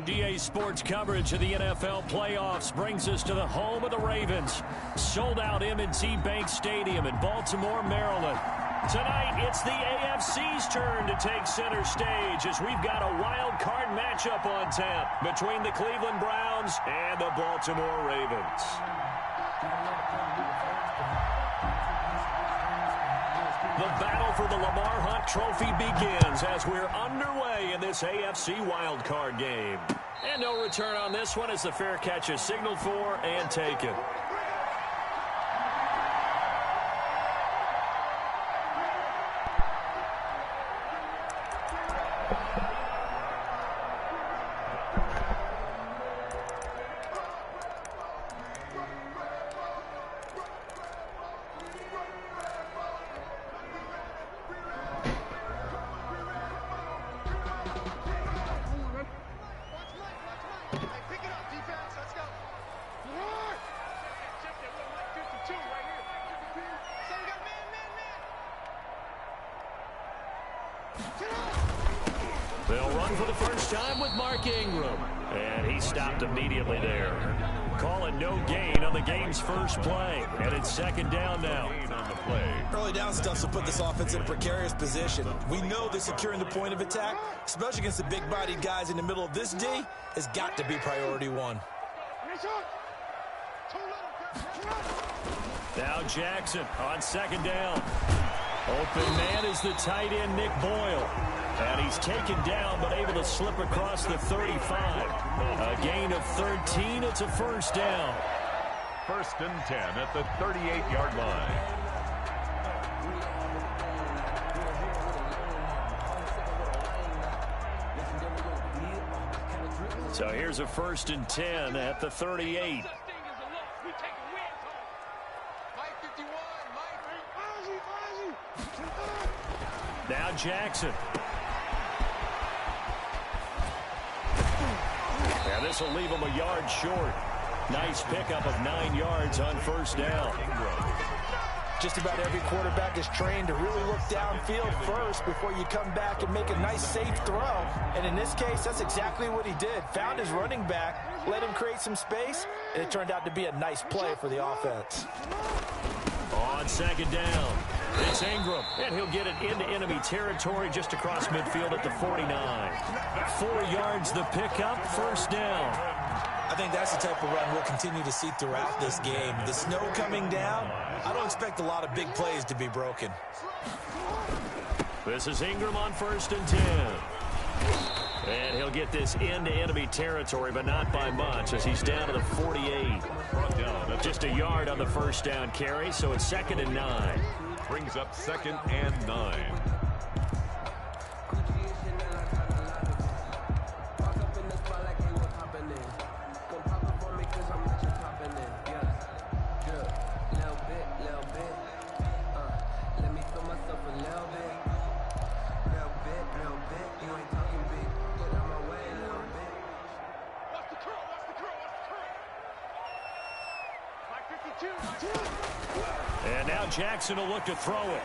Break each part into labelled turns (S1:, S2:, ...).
S1: DA Sports coverage of the NFL playoffs brings us to the home of the Ravens. Sold out M&T Bank Stadium in Baltimore, Maryland. Tonight, it's the AFC's turn to take center stage as we've got a wild card matchup on tap between the Cleveland Browns and the Baltimore Ravens. The battle for the Lamar Hunt Trophy begins as we're underway in this AFC wildcard game. And no return on this one as the fair catch is signaled for and taken. They'll run for the first time with Mark Ingram. And he stopped immediately there. Calling no gain on the game's first play. And it's second down now. On the play.
S2: Early down stuff to put this offense in a precarious position. We know that securing the point of attack, especially against the big-bodied guys in the middle of this D, has got to be priority one.
S1: Now Jackson on second down. Open man is the tight end, Nick Boyle. And he's taken down, but able to slip across the 35. A gain of 13. It's a first down.
S3: First and 10 at the 38-yard line.
S1: So here's a first and 10 at the 38. Now Jackson. And this will leave him a yard short. Nice pickup of 9 yards on first down.
S2: Just about every quarterback is trained to really look downfield first before you come back and make a nice, safe throw. And in this case, that's exactly what he did. Found his running back, let him create some space, and it turned out to be a nice play for the offense.
S1: On second down, it's Ingram, and he'll get it into enemy territory just across midfield at the 49. 4 yards the pickup, first down.
S2: I think that's the type of run we'll continue to see throughout this game. The snow coming down, I don't expect a lot of big plays to be broken.
S1: This is Ingram on first and 10. And he'll get this into enemy territory, but not by much as he's down to the 48. Just a yard on the first down carry, so it's second and 9.
S3: Brings up second and 9.
S1: And now Jackson will look to throw it.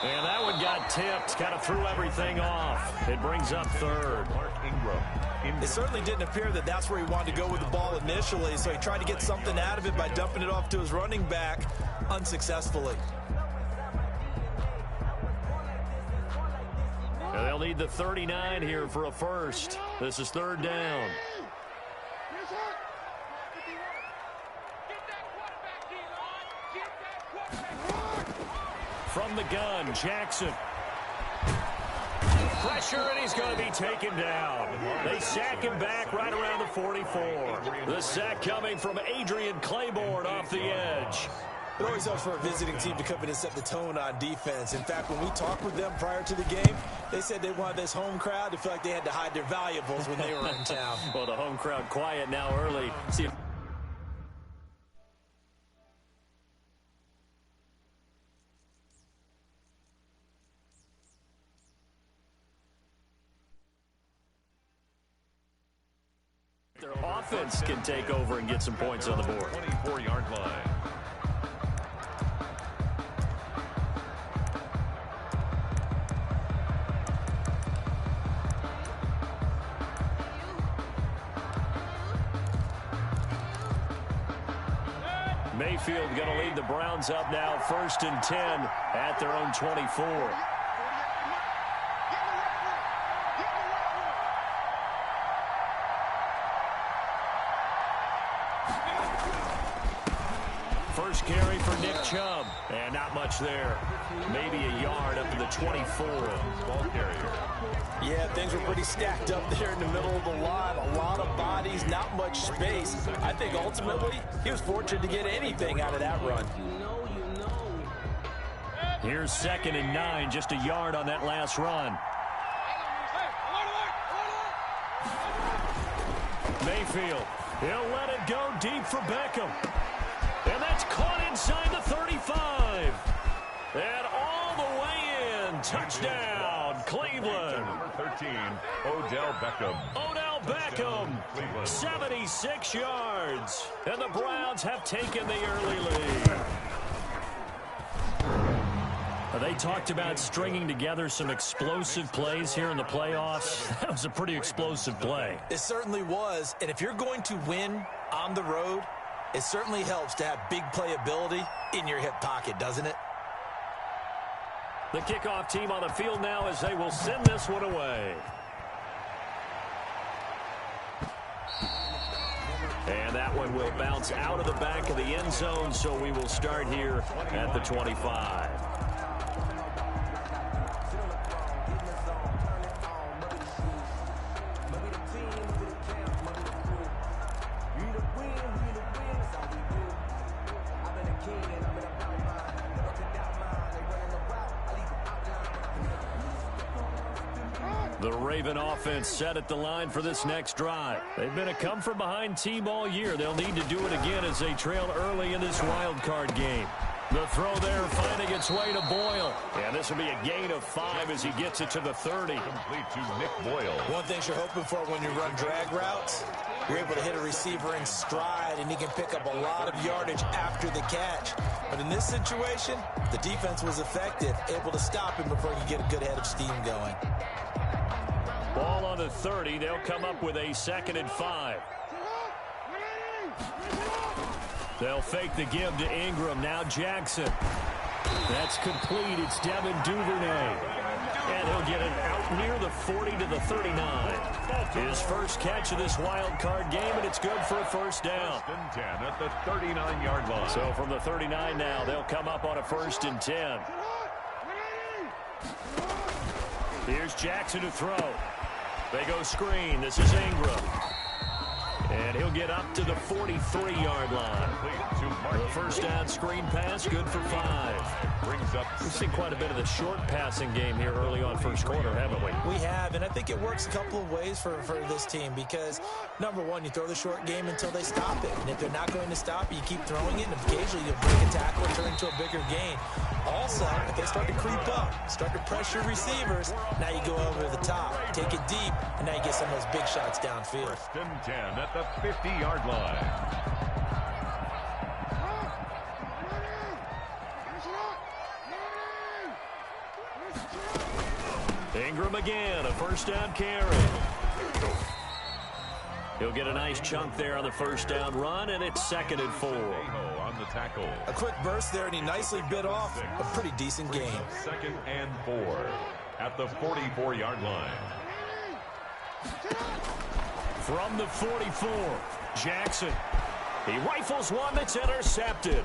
S1: And that one got tipped, kind of threw everything off. It brings up third.
S3: Mark Ingram.
S2: It certainly didn't appear that that's where he wanted to go with the ball initially, so he tried to get something out of it by dumping it off to his running back unsuccessfully.
S1: And they'll need the 39 here for a first. This is third down. From the gun, Jackson. Pressure, and he's going to be taken down. They sack him back right around the 44. The sack coming from Adrian Claiborne off the edge.
S2: It always helps for a visiting team to come in and set the tone on defense. In fact, when we talked with them prior to the game, they said they wanted this home crowd to feel like they had to hide their valuables when they were in town.
S1: Well, the home crowd quiet now early. See if their offense can take over and get some points on the board.
S3: 24-yard line.
S1: Mayfield going to lead the Browns up now, 1st and 10 at their own 24. First carry for Nick Chubb, and not much there. Maybe a yard up to the 24. Ball carrier.
S2: Yeah, things were pretty stacked up there in the middle of the line. A lot of bodies, not much space. I think ultimately he was fortunate to get anything out of that run.
S1: Here's 2nd and 9, just a yard on that last run. Mayfield, he'll let it go deep for Beckham. And that's caught inside the 35. And all the way in. Touchdown, Cleveland.
S3: Number 13, Odell Beckham.
S1: Odell Beckham, 76 yards. And the Browns have taken the early lead. They talked about stringing together some explosive plays here in the playoffs. That was a pretty explosive play.
S2: It certainly was. And if you're going to win on the road, it certainly helps to have big playability in your hip pocket, doesn't it?
S1: The kickoff team on the field now as they will send this one away. And that one will bounce out of the back of the end zone, so we will start here at the 25. The Raven offense set at the line for this next drive. They've been a come-from-behind team all year. They'll need to do it again as they trail early in this wild card game. The throw there finding its way to Boyle. And this will be a gain of 5 as he gets it to the 30.
S3: Complete to Nick Boyle.
S2: One thing you're hoping for when you run drag routes, you're able to hit a receiver in stride, and he can pick up a lot of yardage after the catch. But in this situation, the defense was effective, able to stop him before he could get a good head of steam going.
S1: Ball on the 30. They'll come up with a 2nd and 5. They'll fake the give to Ingram. Now Jackson. That's complete. It's Devin Duvernay. And he'll get it out near the 40 to the 39. His first catch of this wild card game, and it's good for a first down.
S3: 1st and 10 at the 39-yard line.
S1: So from the 39 now, they'll come up on a 1st and 10. Here's Jackson to throw. They go screen. This is Ingram. And he'll get up to the 43-yard line. The first down screen pass, good for 5. We've seen quite a bit of the short passing game here early on first quarter, haven't we?
S2: We have, and I think it works a couple of ways for this team because, number one, you throw the short game until they stop it. And if they're not going to stop it, you keep throwing it, and occasionally you'll break a tackle and turn into a bigger gain. Also, if they start to creep up, start to pressure receivers, now you go over the top, take it deep, and now you get some of those big shots downfield.
S3: 1st and 10 at the 50-yard line.
S1: Ingram again, a first down carry. He'll get a nice chunk there on the first down run, and it's 2nd and 4.
S3: On the tackle.
S2: A quick burst there, and he nicely bit off a pretty decent game.
S3: 2nd and 4 at the 44-yard line.
S1: From the 44, Jackson. He rifles one that's intercepted.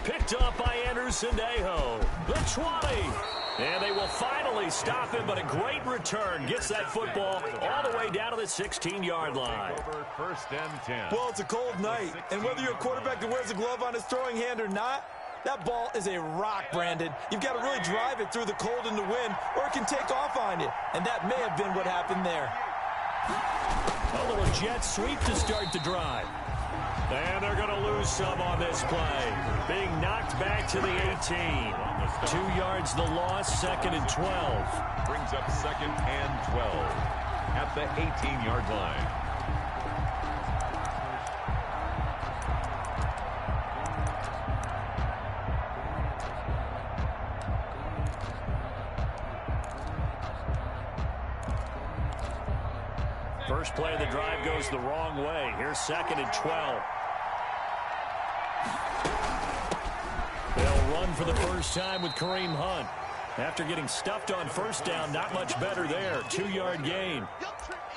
S1: Picked up by Anderson-Dejo. The 20. And they will finally stop him, but a great return. Gets that football all the way down to the 16-yard line.
S3: 1st and 10.
S2: Well, it's a cold night, and whether you're a quarterback that wears a glove on his throwing hand or not, that ball is a rock, Brandon. You've got to really drive it through the cold and the wind, or it can take off on you. And that may have been what happened there.
S1: A little jet sweep to start the drive. And they're going to lose some on this play. Being knocked back to the 18. 2 yards the loss, 2nd and 12.
S3: Brings up 2nd and 12 at the 18-yard line.
S1: First play of the drive goes the wrong way. Here's 2nd and 12. for the first time with Kareem Hunt. After getting stuffed on first down, not much better there. 2-yard gain.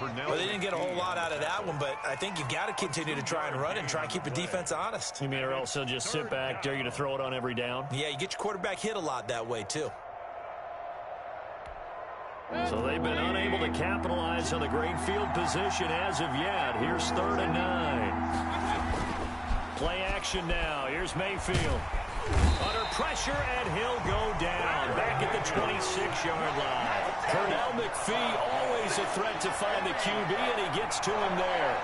S2: Well, they didn't get a whole lot out of that one, but I think you got to continue to try and run and try and keep the defense honest.
S1: You mean or else they'll just sit back, dare you to throw it on every down?
S2: Yeah, you get your quarterback hit a lot that way, too.
S1: So they've been unable to capitalize on the great field position as of yet. Here's 3rd and 9. Play action now. Here's Mayfield. Under pressure, and he'll go down. Back at the 26-yard line. Pernell McPhee, always a threat to find the QB, and he gets to him there.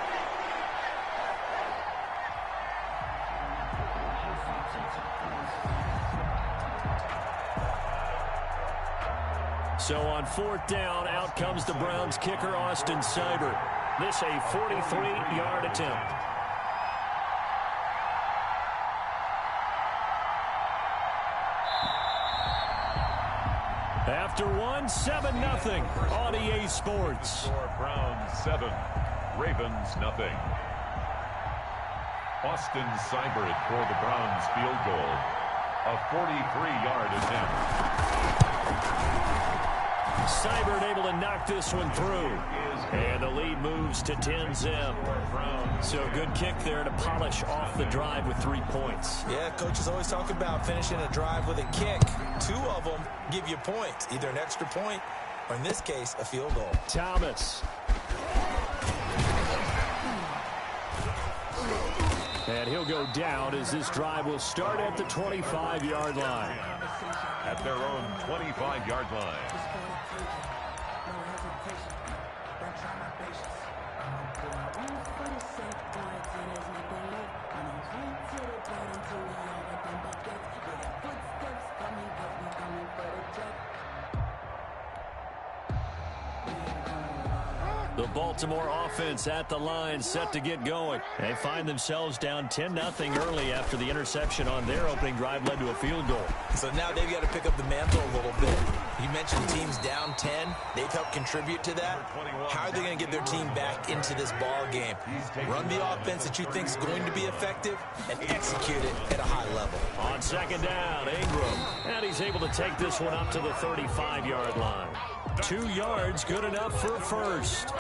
S1: So on 4th down, out comes the Browns kicker, Austin Seibert. This a 43-yard attempt. After 7-0 on EA Sports.
S3: Browns 7, Ravens nothing. Austin Seibert for the Browns field goal. A 43-yard attempt.
S1: Seibert able to knock this one through. And the lead moves to 10-0. So good kick there to polish off the drive with 3 points.
S2: Yeah, coaches always talk about finishing a drive with a kick. 2 of them give you points, either an extra point or, in this case, a field goal.
S1: Thomas. And he'll go down as this drive will start at the 25-yard line.
S3: At their own 25-yard line.
S1: The Baltimore offense at the line, set to get going. They find themselves down 10-0 early after the interception on their opening drive led to a field goal.
S2: So now they've got to pick up the mantle a little bit. You mentioned teams down 10. They've helped contribute to that. How are they going to get their team back into this ball game? Run the offense that you think is going to be effective and execute it at a high level.
S1: On 2nd down, Ingram. And he's able to take this one up to the 35-yard line. 2 yards, good enough for a first.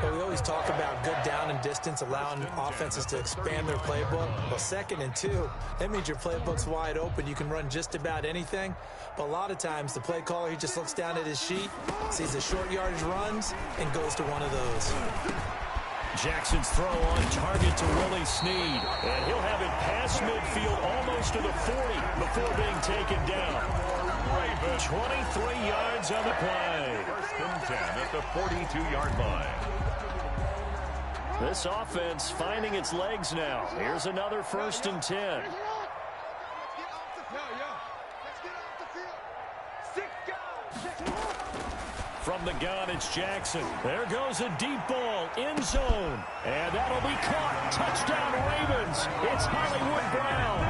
S2: Well, we always talk about good down and distance, allowing offenses to expand their playbook. Well, 2nd and 2, that means your playbook's wide open. You can run just about anything. But a lot of times, the play caller, he just looks down at his sheet, sees the short yardage runs, and goes to one of those.
S1: Jackson's throw on target to Willie Snead. And he'll have it past midfield almost to the 40 before being taken down. 23 yards on the play.
S3: 1st and 10 at the 42-yard line.
S1: This offense finding its legs now. Here's another 1st and 10. From the gun, it's Jackson. There goes a deep ball, end zone. And that'll be caught. Touchdown, Ravens. It's Hollywood Brown.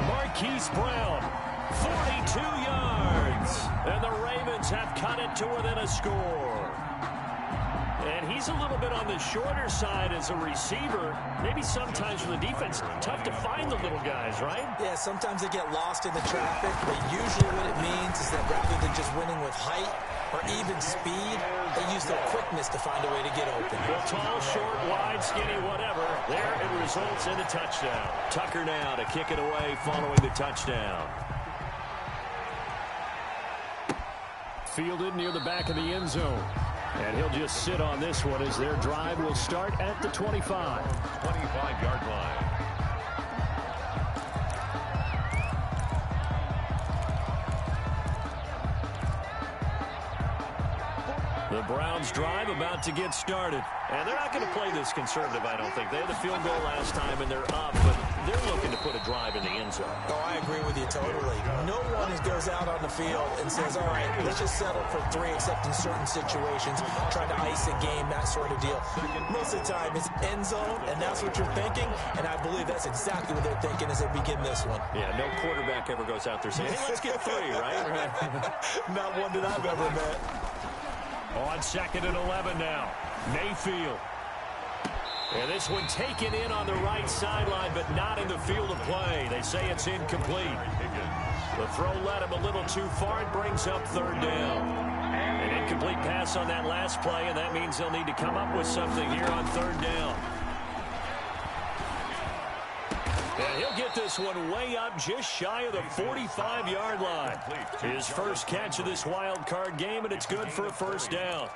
S1: Marquise Brown, 42 yards. And the Ravens have cut it to within a score. And he's a little bit on the shorter side as a receiver. Maybe sometimes for the defense, tough to find the little guys, right?
S2: Yeah, sometimes they get lost in the traffic, but usually what it means is that rather than just winning with height or even speed, they use their quickness to find a way to get open.
S1: Well, tall, short, wide, skinny, whatever. There it results in a touchdown. Tucker now to kick it away following the touchdown. Fielded near the back of the end zone. And he'll just sit on this one as their drive will start at the 25.
S3: 25-yard line.
S1: The Browns drive about to get started. And they're not going to play this conservative, I don't think. They had the field goal last time, and they're up, but they're looking to put a drive in the end zone.
S2: Oh, I agree with you totally. No one goes out on the field and says, all right, let's just settle for 3, except in certain situations, trying to ice a game, that sort of deal. Most of the time, it's end zone, and that's what you're thinking, and I believe that's exactly what they're thinking as they begin this one.
S1: Yeah, no quarterback ever goes out there saying, hey, let's get 3, right?
S2: Not one that I've ever met.
S1: On 2nd and 11 now. Mayfield. And this one taken in on the right sideline, but not in the field of play. They say it's incomplete. The throw led him a little too far. It brings up third down. An incomplete pass on that last play, and that means they'll need to come up with something here on third down. And he'll get this one way up just shy of the 45-yard line. His first catch of this wild card game, and it's good for a first down.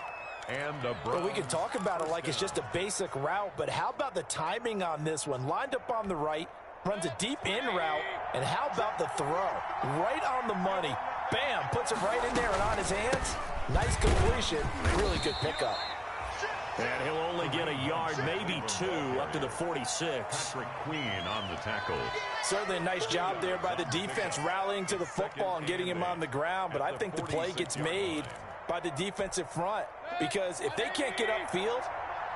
S2: Well, we can talk about it like it's just a basic route, but how about the timing on this one? Lined up on the right, runs a deep in route, and how about the throw? Right on the money. Bam, puts it right in there and on his hands. Nice completion, really good pickup.
S1: And he'll only get a yard, maybe two, up to the 46.
S3: Queen on the tackle.
S2: Certainly a nice job there by the defense, rallying to the football and getting him on the ground, but I think the play gets made by the defensive front, because if they can't get upfield,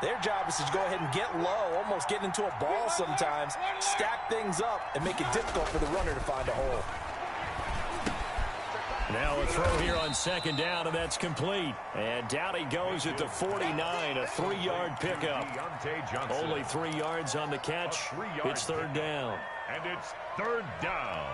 S2: their job is to go ahead and get low, almost get into a ball sometimes, stack things up, and make it difficult for the runner to find a hole.
S1: Now a throw here on second down, and that's complete. And down he goes at the 49, a 3-yard pickup. Only 3 yards on the catch. It's third down.
S3: And it's third down.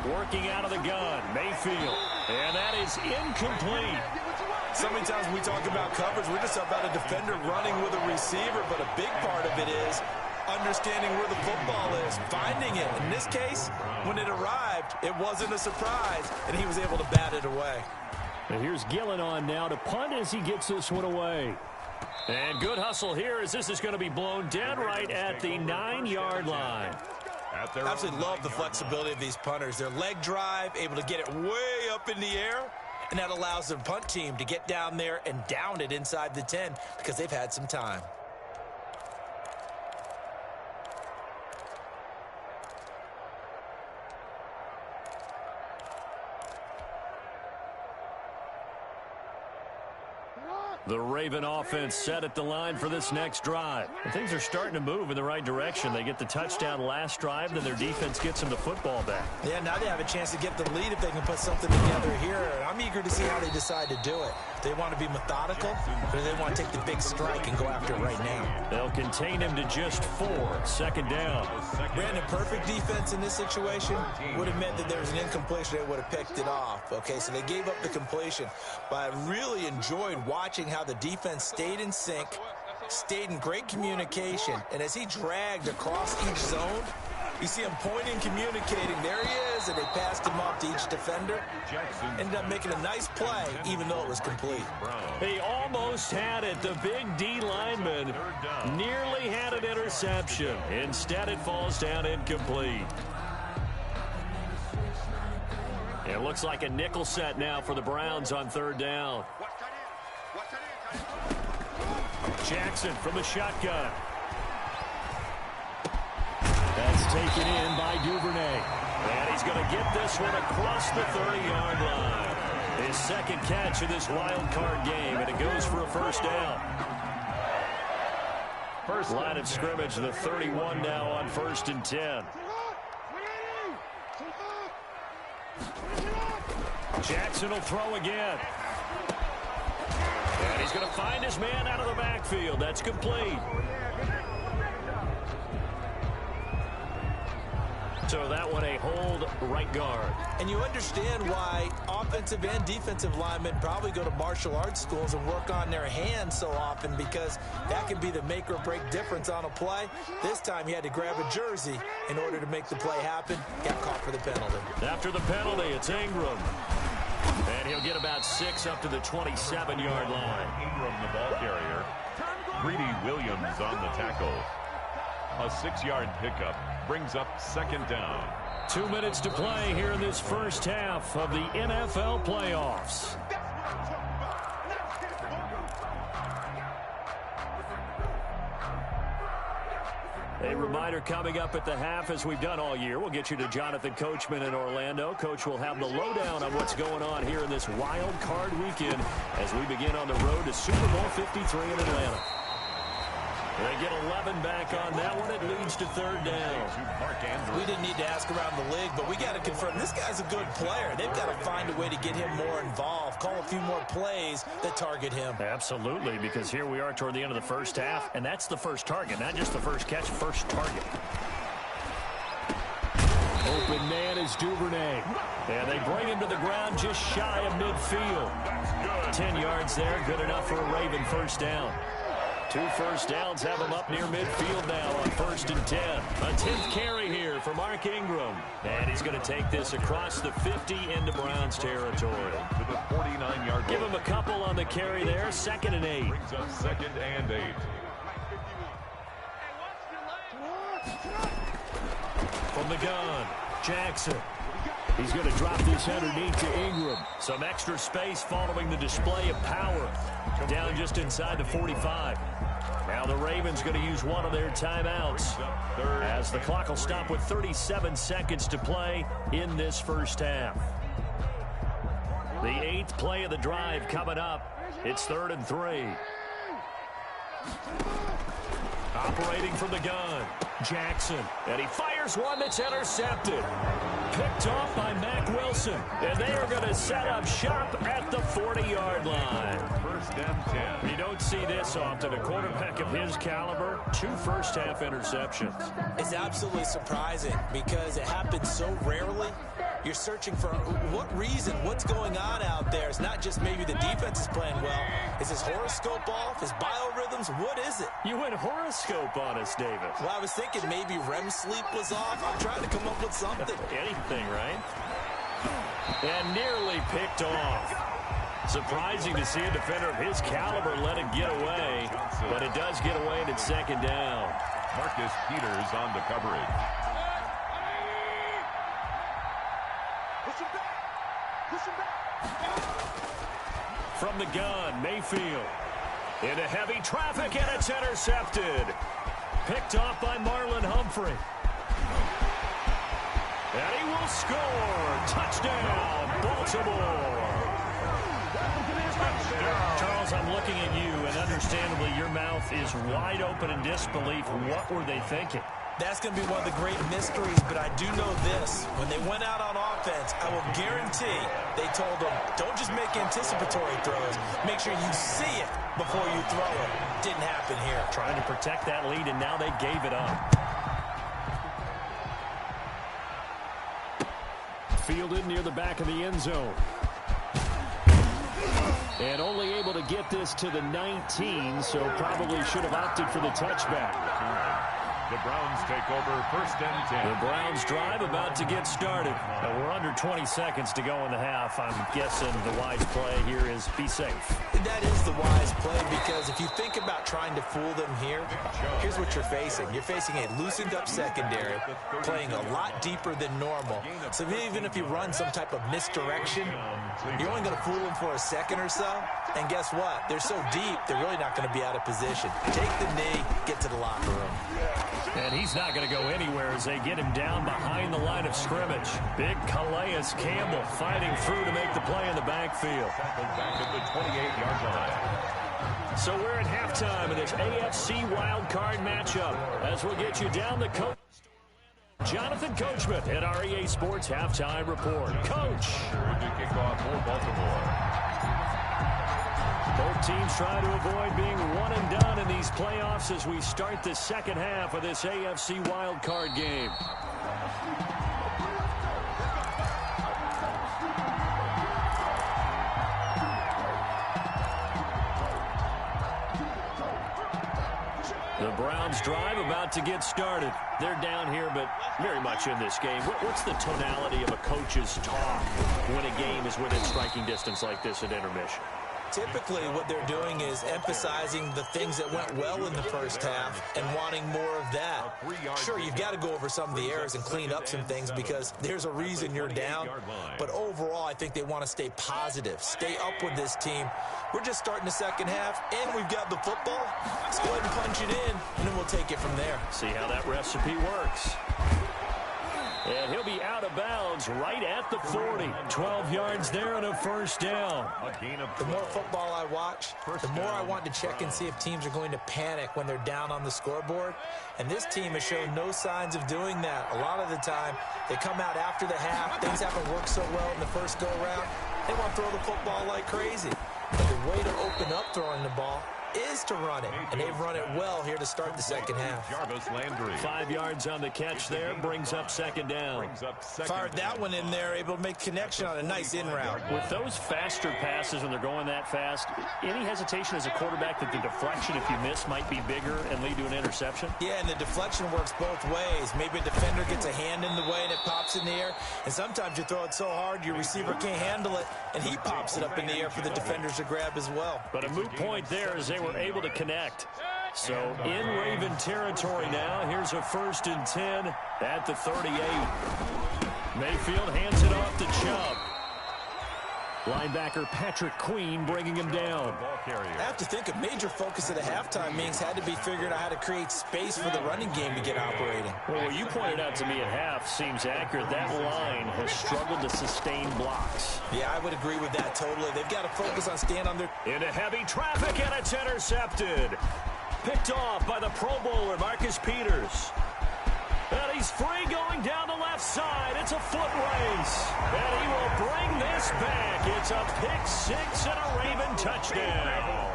S1: Working out of the gun, Mayfield. And that is incomplete.
S2: So many times when we talk about coverage, we're just about a defender running with a receiver, but a big part of it is understanding where the football is, finding it. In this case, when it arrived, it wasn't a surprise, and he was able to bat it away.
S1: And here's Gillen on now to punt as he gets this one away. And good hustle here as this is going to be blown dead right at the 9-yard line.
S2: I absolutely love the flexibility of these punters. Their leg drive, able to get it way up in the air, and that allows their punt team to get down there and down it inside the 10 because they've had some time.
S1: The Raven offense set at the line for this next drive. And things are starting to move in the right direction. They get the touchdown last drive, then their defense gets them the football back.
S2: Yeah, now they have a chance to get the lead if they can put something together here. I'm eager to see how they decide to do it. They want to be methodical, or do they want to take the big strike and go after it right now?
S1: They'll contain him to just 4. Second down.
S2: Brandon, perfect defense in this situation would have meant that there was an incompletion. They would have picked it off. Okay, so they gave up the completion. But I really enjoyed watching how the defense stayed in sync, stayed in great communication, and as he dragged across each zone, you see him pointing, communicating. There he is, and they passed him off to each defender. Ended up making a nice play, even though it was complete.
S1: He almost had it. The big D lineman nearly had an interception. Instead, it falls down incomplete. It looks like a nickel set now for the Browns on third down. Jackson from the shotgun. That's taken in by Duvernay. And he's going to get this one across the 30-yard line. His second catch of this wild card game, and it goes for a first down. First line of scrimmage, the 31 now on 1st and 10. Jackson will throw again. And he's going to find his man out of the backfield. That's complete. So that one a hold right guard.
S2: And you understand why offensive and defensive linemen probably go to martial arts schools and work on their hands so often, because that can be the make or break difference on a play. This time he had to grab a jersey in order to make the play happen. Got caught for the penalty.
S1: After the penalty, it's Ingram. And he'll get about 6 up to the 27-yard line.
S3: Ingram, the ball carrier. Greedy Williams on the tackle. A 6-yard pickup brings up second down.
S1: 2 minutes to play here in this first half of the NFL playoffs. A reminder coming up at the half, as we've done all year. We'll get you to Jonathan Coachman in Orlando. Coach will have the lowdown on what's going on here in this wild card weekend as we begin on the road to Super Bowl 53 in Atlanta. They get 11 back on that one. It leads to third down.
S2: We didn't need to ask around the league, but we got to confirm this guy's a good player. They've got to find a way to get him more involved, call a few more plays that target him.
S1: Absolutely, because here we are toward the end of the first half, and that's the first target, not just the first catch, first target. Open man is Duvernay. And they bring him to the ground just shy of midfield. 10 yards there, good enough for a Raven first down. 2 first downs have him up near midfield now on 1st and 10. A 10th carry here for Mark Ingram. And he's going to take this across the 50 into Browns territory.
S3: To the 49-yard line.
S1: Give him a couple on the carry there, 2nd and 8.
S3: Brings up 2nd and 8.
S1: From the gun, Jackson. He's going to drop this underneath to Ingram. Some extra space following the display of power. Down just inside the 45. Now the Ravens going to use one of their timeouts as the clock will stop with 37 seconds to play in this first half. The 8th play of the drive coming up. It's 3rd and 3. Operating from the gun, Jackson. And he fires one that's intercepted. Picked off by Mack Wilson. And they are going to set up shop at the 40-yard line.
S3: 1st and 10.
S1: You don't see this often. A quarterback of his caliber, 2 first-half interceptions.
S2: It's absolutely surprising because it happens so rarely. You're searching for what reason, what's going on out there. It's not just maybe the defense is playing well. Is his horoscope off? His biorhythms? What is it?
S1: You went horoscope on us, Davis.
S2: Well, I was thinking maybe REM sleep was off. I'm trying to come up with something.
S1: Anything, right? And nearly picked off. Surprising to see a defender of his caliber let it get away, but it does get away and it's 2nd down.
S3: Marcus Peters on the coverage.
S1: From the gun, Mayfield. Into heavy traffic, and it's intercepted. Picked off by Marlon Humphrey. And he will score. Touchdown, Baltimore. Charles, I'm looking at you, and understandably your mouth is wide open in disbelief. What were they thinking?
S2: That's going to be one of the great mysteries, but I do know this. When they went out on offense, I will guarantee they told them, don't just make anticipatory throws. Make sure you see it before you throw it. Didn't happen here.
S1: Trying to protect that lead, and now they gave it up. Fielded near the back of the end zone. And only able to get this to the 19, so probably should have opted for the touchback.
S3: The Browns take over 1st and 10.
S1: The Browns drive about to get started. We're under 20 seconds to go in the half. I'm guessing the wise play here is be safe.
S2: That is the wise play because if you think about trying to fool them here, here's what you're facing. You're facing a loosened up secondary, playing a lot deeper than normal. So even if you run some type of misdirection, you're only going to fool them for a second or so. And guess what? They're so deep, they're really not going to be out of position. Take the knee, get to the locker room.
S1: And he's not going to go anywhere as they get him down behind the line of scrimmage. Big Calais Campbell fighting through to make the play in the backfield.
S3: Back at the 28-yard line.
S1: So we're at halftime in this AFC wildcard matchup as we'll get you down the coast. Jonathan Coachman at REA Sports Halftime Report. Coach.
S3: To kick off for Baltimore.
S1: Both teams try to avoid being one and done in these playoffs as we start the second half of this AFC wildcard game. The Browns drive about to get started. They're down here, but very much in this game. What's the tonality of a coach's talk when a game is within striking distance like this at intermission?
S2: Typically, what they're doing is emphasizing the things that went well in the first half and wanting more of that. Sure, you've got to go over some of the errors and clean up some things because there's a reason you're down. But overall, I think they want to stay positive, stay up with this team. We're just starting the second half, and we've got the football. Let's go ahead and punch it in, and then we'll take it from there.
S1: See how that recipe works. And he'll be out of bounds right at the 40. 12 yards there and a first down.
S2: The more football I watch, the more I want to check and see if teams are going to panic when they're down on the scoreboard. And this team has shown no signs of doing that. A lot of the time, they come out after the half. Things haven't worked so well in the first go-around. They want to throw the football like crazy. But the way to open up throwing the ball is to run it, and they've run it well here to start the second half.
S1: 5 yards on the catch there, brings up second down.
S2: Fired that one in there, able to make connection on a nice in route.
S1: With those faster passes when they're going that fast, any hesitation as a quarterback that the deflection, if you miss, might be bigger and lead to an interception?
S2: Yeah, and the deflection works both ways. Maybe a defender gets a hand in the way and it pops in the air, and sometimes you throw it so hard your receiver can't handle it, and he pops it up in the air for the defenders to grab as well.
S1: But a moot point there as they were able to connect. So in Raven territory now, here's a 1st and 10 at the 38. Mayfield hands it off to Chubb. Linebacker Patrick Queen bringing him down.
S2: I have to think a major focus of the halftime meetings had to be figuring out how to create space for the running game to get operating.
S1: Well, what you pointed out to me at half seems accurate. That line has struggled to sustain blocks.
S2: Yeah, I would agree with that totally. They've got to focus on staying on their...
S1: Into heavy traffic, and it's intercepted. Picked off by the Pro Bowler, Marcus Peters. And he's free going down the left side. It's a foot race. And he will bring this back. It's a pick six and a Raven touchdown.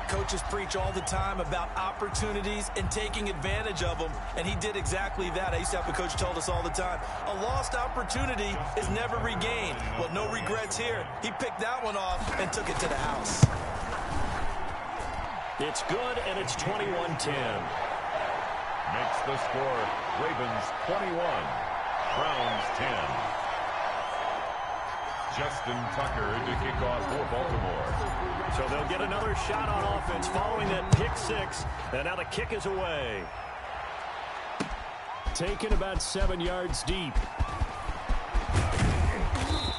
S2: Coaches preach all the time about opportunities and taking advantage of them, and he did exactly that. I used to have a coach who told us all the time, a lost opportunity is never regained. Well, no regrets here. He picked that one off and took it to the house.
S1: It's good, and it's 21-10.
S3: Makes the score Ravens 21, Browns 10. Justin Tucker to kick off for Baltimore.
S1: So they'll get another shot on offense following that pick six, and now the kick is away. Taken about 7 yards deep.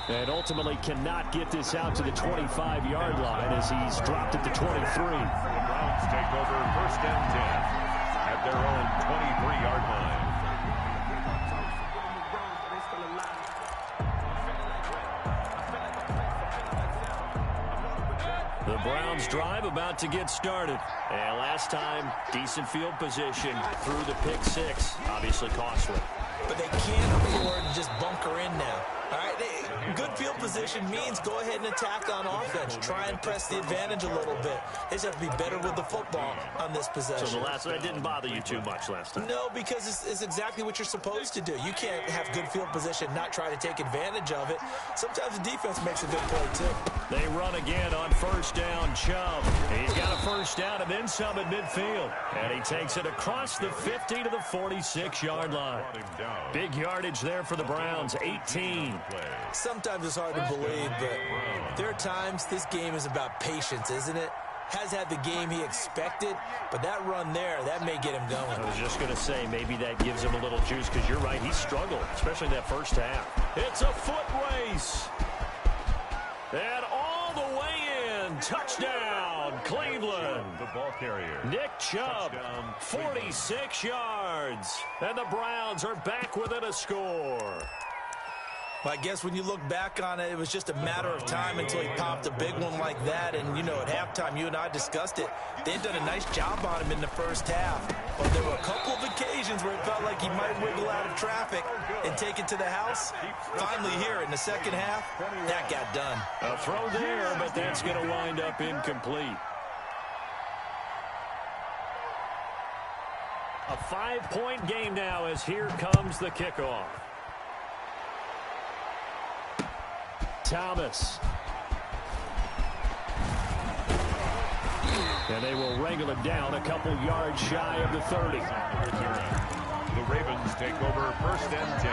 S1: And ultimately cannot get this out to the 25-yard line as he's dropped it to 23.
S3: The Browns take over 1st and 10 at their own 23-yard line.
S1: The Browns drive about to get started. And last time, decent field position through the pick six. Obviously costly.
S2: But they can't afford to just bunker in now. All right, good field position means go ahead and attack on offense. Try and press the advantage a little bit. They just have to be better with the football on this possession.
S1: So the last one didn't bother you too much last time?
S2: No, because it's exactly what you're supposed to do. You can't have good field position, not try to take advantage of it. Sometimes the defense makes a good play, too.
S1: They run again on 1st down, Chubb. He's got a 1st down and then some at midfield. And he takes it across the 50 to the 46-yard line. Big yardage there for the Browns, 18.
S2: Sometimes it's hard to believe, but there are times this game is about patience, isn't it? Has had the game he expected, but that run there, that may get him going.
S1: I was just going to say, maybe that gives him a little juice, because you're right, he struggled, especially in that first half. It's a foot race. And all the way in, touchdown, Cleveland.
S3: The ball carrier,
S1: Nick Chubb, 46 yards. And the Browns are back within a score.
S2: Well, I guess when you look back on it, it was just a matter of time until he popped a big one like that. And, you know, at halftime, you and I discussed it. They'd done a nice job on him in the first half. But there were a couple of occasions where it felt like he might wiggle out of traffic and take it to the house. Finally here in the second half, that got done.
S1: A throw there, but that's going to wind up incomplete. A 5-point game now as here comes the kickoff. Thomas. And they will wrangle it down a couple yards shy of the 30.
S3: The Ravens take over 1st and 10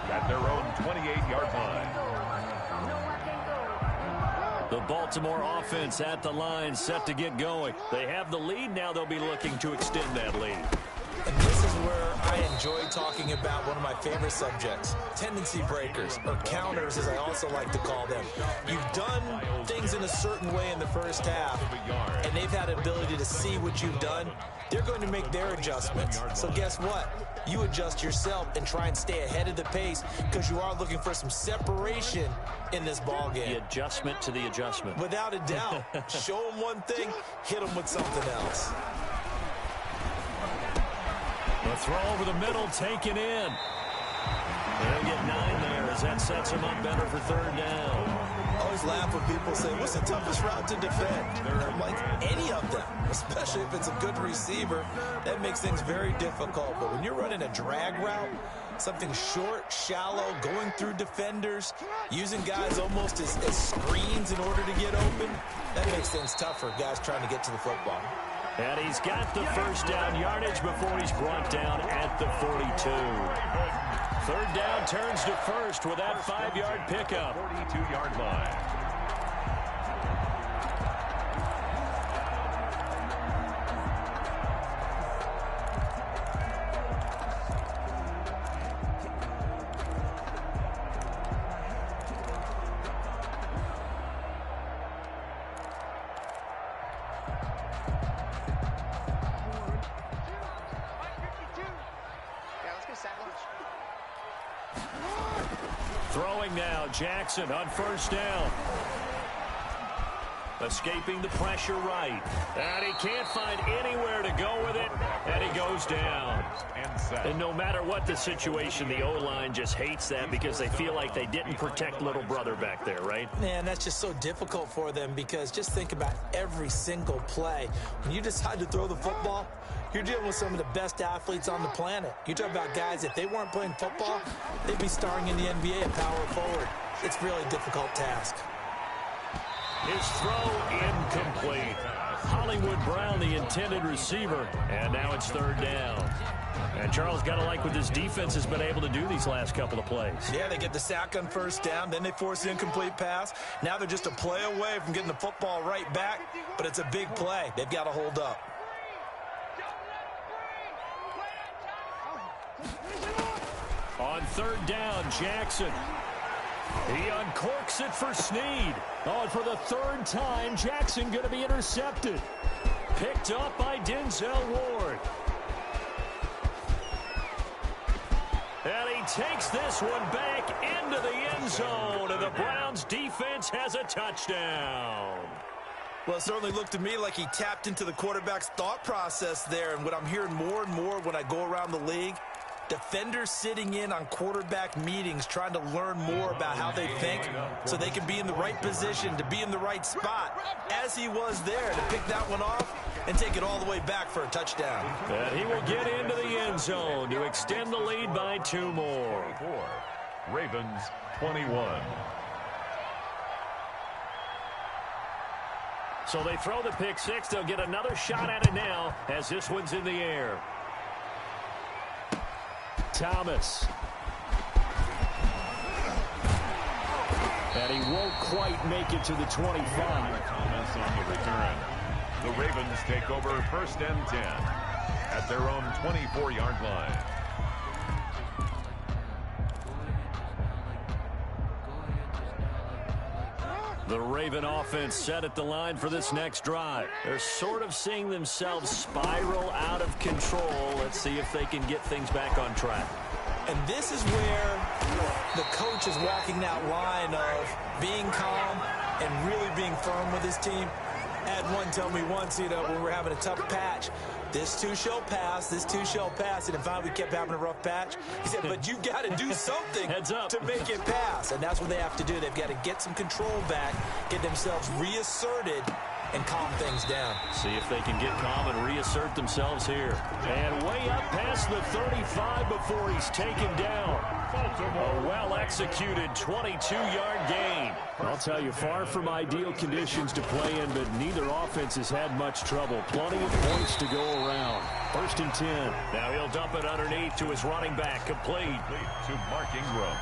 S3: at their own 28-yard line.
S1: The Baltimore offense at the line, set to get going. They have the lead now. They'll be looking to extend that lead.
S2: And this is where I enjoy talking about one of my favorite subjects, tendency breakers, or counters as I also like to call them. You've done things in a certain way in the first half, and they've had an ability to see what you've done. They're going to make their adjustments. So guess what? You adjust yourself and try and stay ahead of the pace because you are looking for some separation in this ball game.
S1: The adjustment to the adjustment.
S2: Without a doubt. Show them one thing, hit them with something else.
S1: The throw over the middle taken in. They'll get 9 there as that sets them up better for third down.
S2: I always laugh when people say, what's the toughest route to defend? I'm like, any of them, especially if it's a good receiver. That makes things very difficult. But when you're running a drag route, something short, shallow, going through defenders, using guys almost as screens in order to get open, that makes things tough for guys trying to get to the football.
S1: And he's got the first down yardage before he's brought down at the 42. Third down turns to first with that 5-yard pickup.
S3: 42-yard line.
S1: Throwing now, Jackson on first down. Escaping the pressure right. And he can't find anywhere to go with it. And he goes down. And no matter what the situation, the O-line just hates that because they feel like they didn't protect little brother back there, right?
S2: Man, that's just so difficult for them because just think about every single play. When you decide to throw the football, you're dealing with some of the best athletes on the planet. You talk about guys, if they weren't playing football, they'd be starring in the NBA at power forward. It's a really difficult task.
S1: His throw incomplete. Hollywood Brown, the intended receiver, and now it's third down. And Charles, got to like what this defense has been able to do these last couple of plays.
S2: Yeah, they get the sack on first down, then they force the incomplete pass. Now they're just a play away from getting the football right back, but it's a big play. They've got to hold up.
S1: On third down, Jackson. He uncorks it for Snead. Oh, and for the third time, Jackson going to be intercepted. Picked up by Denzel Ward. And he takes this one back into the end zone, and the Browns defense has a touchdown.
S2: Well, it certainly looked to me like he tapped into the quarterback's thought process there, and what I'm hearing more and more when I go around the league, defenders sitting in on quarterback meetings trying to learn more about how they think so they can be in the right position to be in the right spot, as he was there to pick that one off and take it all the way back for a touchdown.
S1: And he will get into the end zone to extend the lead by 2 more.
S3: Ravens 21.
S1: So they throw the pick six. They'll get another shot at it now as this one's in the air. Thomas. And he won't quite make it to the 25.
S3: Thomas on the return. The Ravens take over first and 10 at their own 24-yard line.
S1: The Raven offense set at the line for this next drive. They're sort of seeing themselves spiral out of control. Let's see if they can get things back on track.
S2: And this is where the coach is walking that line of being calm and really being firm with his team. I had one tell me once, when we're having a tough patch, this too shall pass, this too shall pass. And if we kept having a rough patch, he said, but you've got to do something to make it pass. And that's what they have to do. They've got to get some control back, get themselves reasserted, and calm things down.
S1: See if they can get calm and reassert themselves here. And way up past the 35 before he's taken down. A well-executed 22-yard gain. I'll tell you, far from ideal conditions to play in, but neither offense has had much trouble. Plenty of points to go around. First and 10. Now he'll dump it underneath to his running back. Complete
S3: to Mark Ingram.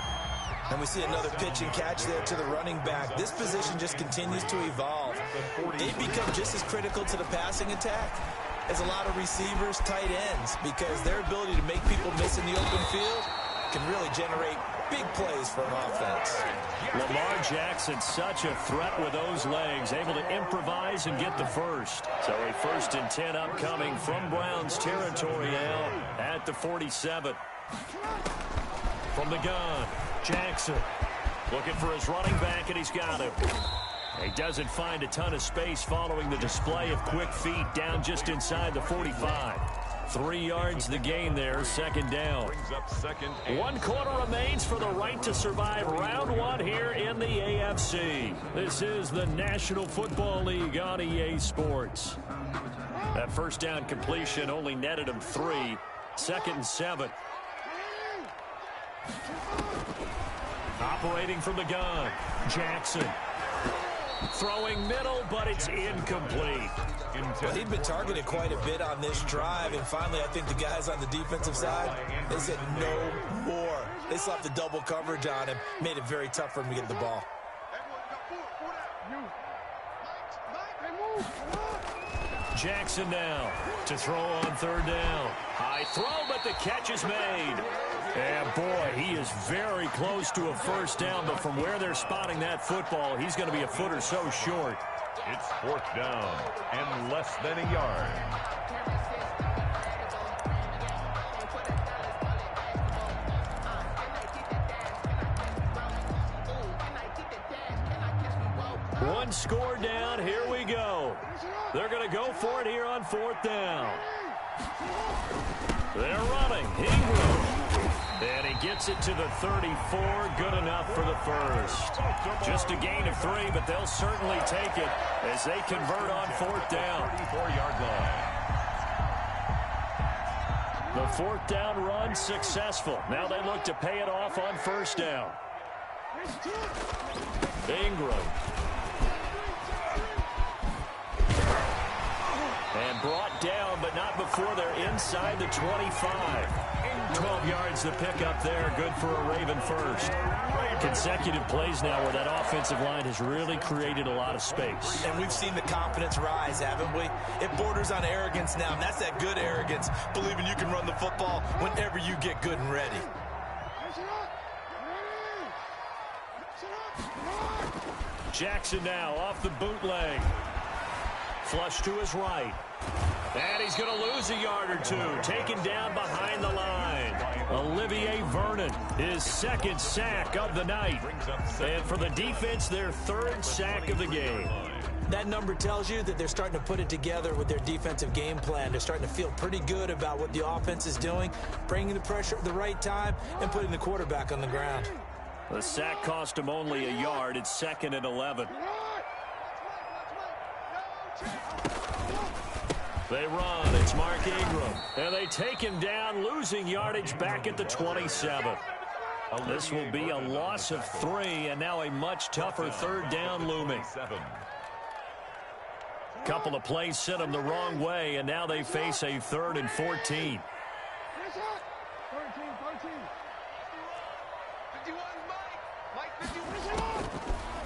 S2: And we see another pitch and catch there to the running back. This position just continues to evolve. They become just as critical to the passing attack is a lot of receivers, tight ends, because their ability to make people miss in the open field can really generate big plays for an offense.
S1: Lamar Jackson, such a threat with those legs, able to improvise and get the first. So a 1st and 10 upcoming from Browns territory now at the 47. From the gun, Jackson looking for his running back, and he's got him. He doesn't find a ton of space following the display of quick feet down just inside the 45. 3 yards the gain there, 2nd down. 1 quarter remains for the right to survive round 1 here in the AFC. This is the National Football League on EA Sports. That 1st down completion only netted him 3. 2nd and 7. Operating from the gun, Jackson. Throwing middle, but it's incomplete.
S2: Well, he'd been targeted quite a bit on this drive, and finally I think the guys on the defensive side, they said no more. They slapped the double coverage on him, made it very tough for him to get the ball.
S1: Jackson now to throw on 3rd down. High throw, but the catch is made. And boy, he is very close to a 1st down, but from where they're spotting that football, he's going to be a foot or so short.
S3: It's 4th down and less than a yard.
S1: One score down, here we go. They're going to go for it here on 4th down. They're running. Ingram. And he gets it to the 34. Good enough for the first. Just a gain of 3, but they'll certainly take it as they convert on 4th down.
S3: 34-yard line.
S1: The 4th down run successful. Now they look to pay it off on 1st down. Ingram. And brought down, but not before they're inside the 25. 12 yards the pickup there. Good for a Raven first. Consecutive plays now where that offensive line has really created a lot of space.
S2: And we've seen the confidence rise, haven't we? It borders on arrogance now, and that's that good arrogance, believing you can run the football whenever you get good and ready.
S1: Jackson now off the bootleg. Flush to his right. And he's going to lose a yard or 2. Taken down behind the line. Olivier Vernon, his 2nd sack of the night. And for the defense, their 3rd sack of the game.
S2: That number tells you that they're starting to put it together with their defensive game plan. They're starting to feel pretty good about what the offense is doing, bringing the pressure at the right time, and putting the quarterback on the ground.
S1: The sack cost him only a yard. It's 2nd and 11. They run. It's Mark Ingram. And they take him down, losing yardage back at the 27. This will be a loss of 3, and now a much tougher 3rd down looming. Couple of plays sent them the wrong way, and now they face a 3rd and 14.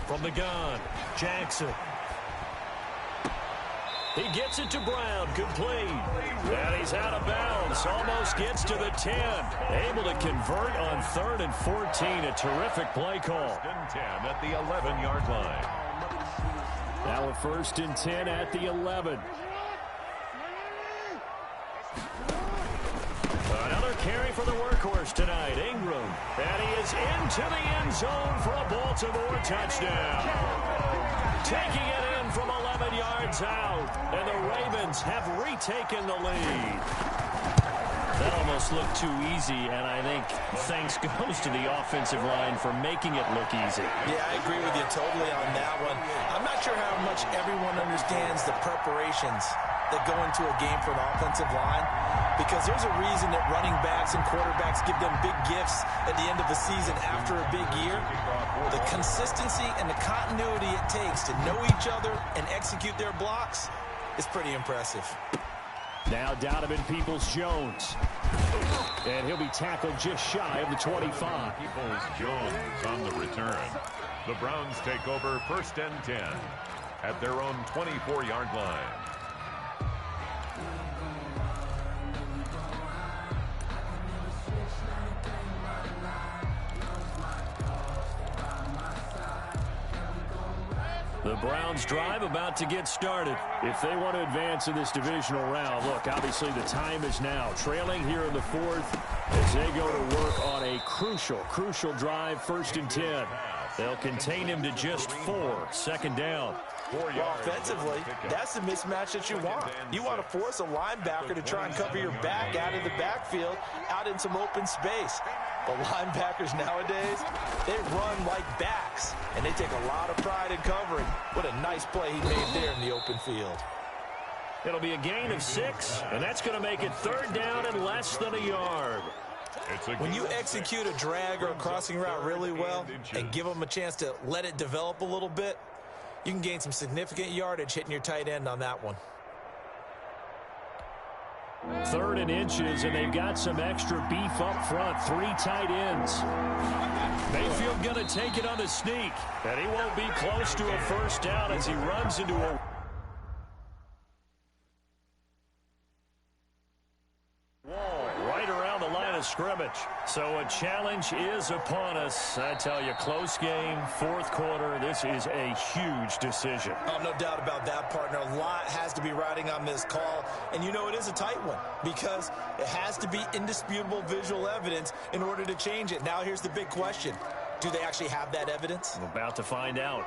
S1: From the gun, Jackson. He gets it to Brown, complete. And he's out of bounds, almost gets to the 10. Able to convert on 3rd and 14, a terrific play call.
S3: 1st and 10 at the 11-yard line.
S1: Now a 1st and 10 at the 11. Another carry for the workhorse tonight, Ingram. And he is into the end zone for a Baltimore touchdown. Taking it in from 11 yards out, and the Ravens have retaken the lead. That almost looked too easy, and I think thanks goes to the offensive line for making it look easy.
S2: Yeah, I agree with you totally on that one. I'm not sure how much everyone understands the preparations that go into a game for an offensive line, because there's a reason that running backs and quarterbacks give them big gifts at the end of the season after a big year. The consistency and the continuity it takes to know each other and execute their blocks is pretty impressive.
S1: Now Donovan Peoples-Jones. And he'll be tackled just shy of the 25.
S3: Peoples-Jones on the return. The Browns take over 1st and 10 at their own 24-yard line.
S1: The Browns drive about to get started. If they want to advance in this divisional round, look, obviously the time is now. Trailing here in the fourth as they go to work on a crucial drive, 1st and 10. They'll contain him to just 4, 2nd down.
S2: Well, offensively, that's the mismatch that you want. You want to force a linebacker to try and cover your back out of the backfield, out in some open space. But linebackers nowadays, they run like backs, and they take a lot of pride in covering. What a nice play he made there in the open field.
S1: It'll be a gain of 6, and that's going to make it 3rd down and less than a yard.
S2: When you execute a drag or a crossing route really well and give them a chance to let it develop a little bit, you can gain some significant yardage hitting your tight end on that one.
S1: 3rd and inches, and they've got some extra beef up front. 3 tight ends. Mayfield going to take it on the sneak, and he won't be close to a 1st down as he runs into a wall right around the line of scrimmage. So a challenge is upon us. I tell you, close game, 4th quarter. This is a huge decision.
S2: Oh, no doubt about that, partner. A lot has to be riding on this call. And you know it is a tight one because it has to be indisputable visual evidence in order to change it. Now here's the big question. Do they actually have that evidence?
S1: I'm about to find out.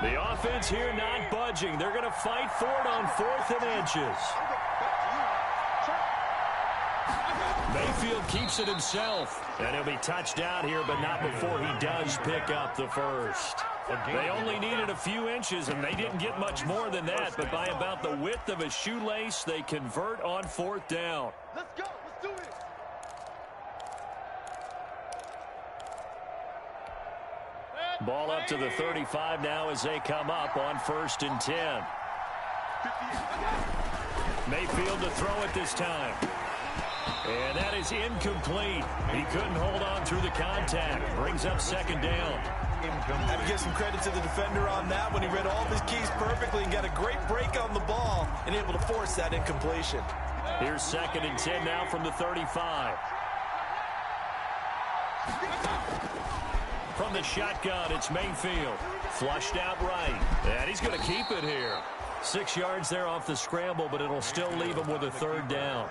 S1: The offense here not budging. They're going to fight for it on 4th and inches. Mayfield keeps it himself. And he'll be touched down here, but not before he does pick up the 1st. They only needed a few inches, and they didn't get much more than that. But by about the width of a shoelace, they convert on 4th down.
S4: Let's go. Let's do it.
S1: Ball up to the 35 now as they come up on 1st and 10. Mayfield to throw it this time. And that is incomplete. He couldn't hold on through the contact. Brings up 2nd down.
S2: I have to give some credit to the defender on that when he read all of his keys perfectly and got a great break on the ball and able to force that incompletion.
S1: Here's 2nd and 10 now from the 35. From the shotgun, it's Mayfield. Flushed out right. And he's going to keep it here. 6 yards there off the scramble, but it'll still leave him with a 3rd down.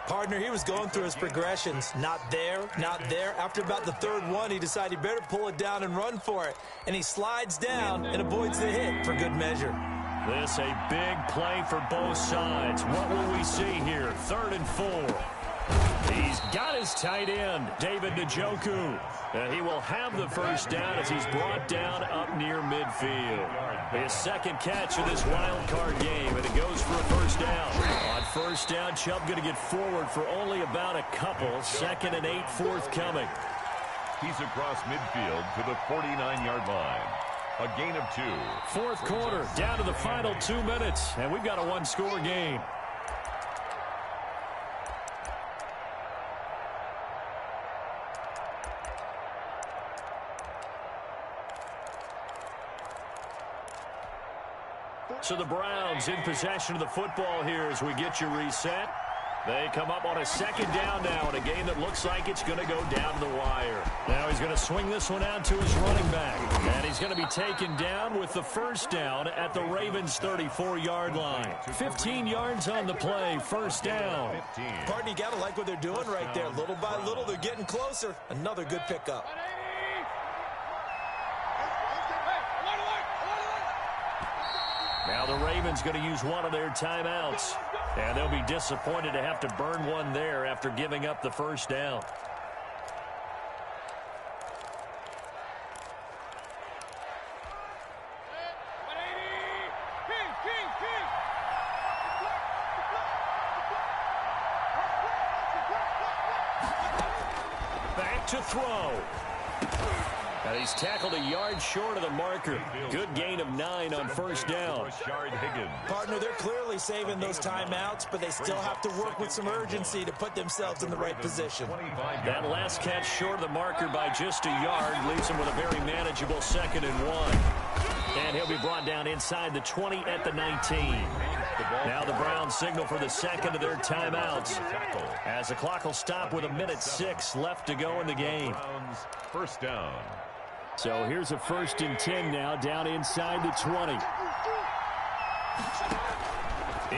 S2: Partner, he was going through his progressions. Not there, not there. After about the 3rd one, he decided he better pull it down and run for it. And he slides down and avoids the hit for good measure.
S1: This a big play for both sides. What will we see here? 3rd and 4. He's got his tight end, David Njoku. He will have the 1st down as he's brought down up near midfield. His 2nd catch of this wild card game, and it goes for a 1st down. On 1st down, Chubb going to get forward for only about a couple. 2nd and 8 forthcoming.
S3: He's across midfield to the 49-yard line. A gain of 2.
S1: 4th quarter, down to the final 2 minutes, and we've got a 1-score game. So the Browns in possession of the football here as we get you reset. They come up on a 2nd down now in a game that looks like it's going to go down to the wire. Now he's going to swing this one out to his running back. And he's going to be taken down with the 1st down at the Ravens' 34-yard line. 15 yards on the play, 1st down.
S2: Partner, you got to like what they're doing right there. Little by little, they're getting closer. Another good pickup.
S1: Now the Ravens going to use one of their timeouts. And they'll be disappointed to have to burn one there after giving up the 1st down. Back to throw. And he's tackled a yard short of the marker. Good gain of 9 on 1st down.
S2: Partner, they're clearly saving those timeouts, but they still have to work with some urgency to put themselves in the right position.
S1: That last catch short of the marker by just a yard leaves him with a very manageable 2nd and 1. And he'll be brought down inside the 20 at the 19. Now the Browns signal for the second of their timeouts, as the clock will stop with 1:06 left to go in the game.
S3: First down.
S1: So here's a 1st and 10 now, down inside the 20.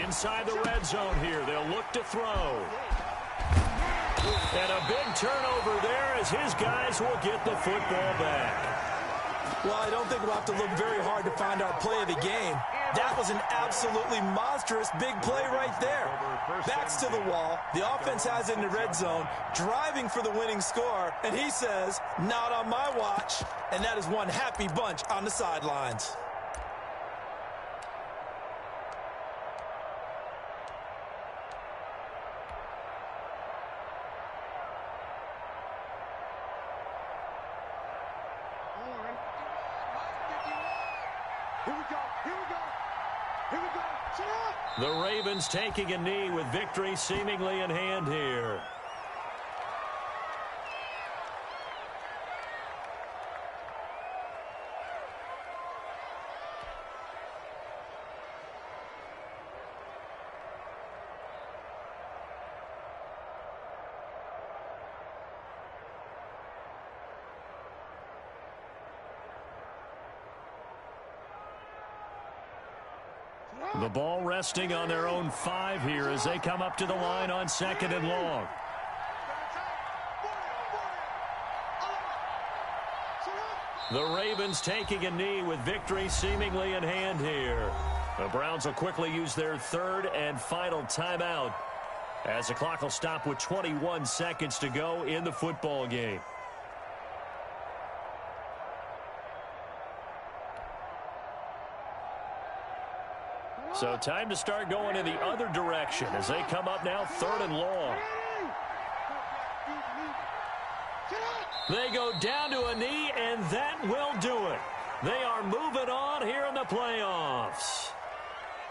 S1: Inside the red zone here, they'll look to throw. And a big turnover there as his guys will get the football back.
S2: Well, I don't think we'll have to look very hard to find our play of the game. That was an absolutely monstrous big play right there. Backs to the wall. The offense has it in the red zone, driving for the winning score. And he says, not on my watch. And that is one happy bunch on the sidelines.
S1: The Ravens taking a knee with victory seemingly in hand here. The ball resting on their own 5 here as they come up to the line on 2nd and long. The Ravens taking a knee with victory seemingly in hand here. The Browns will quickly use their 3rd and final timeout as the clock will stop with 21 seconds to go in the football game. So time to start going in the other direction as they come up now 3rd and long. They go down to a knee, and that will do it. They are moving on here in the playoffs.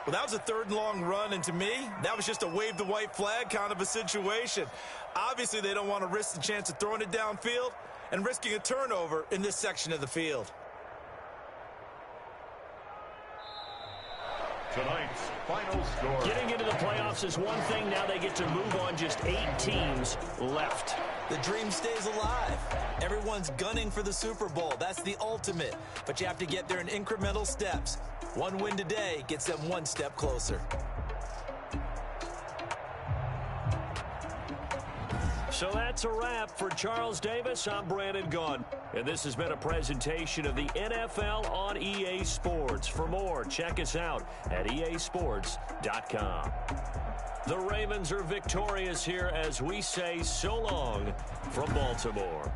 S2: Well, that was a 3rd and long run, and to me, that was just a wave the white flag kind of a situation. Obviously, they don't want to risk the chance of throwing it downfield and risking a turnover in this section of the field.
S3: Tonight's final score.
S1: Getting into the playoffs is one thing. Now they get to move on. Just 8 teams left.
S2: The dream stays alive. Everyone's gunning for the Super Bowl. That's the ultimate. But you have to get there in incremental steps. One win today gets them one step closer.
S1: So that's a wrap. For Charles Davis, I'm Brandon Gunn. And this has been a presentation of the NFL on EA Sports. For more, check us out at easports.com. The Ravens are victorious here as we say so long from Baltimore.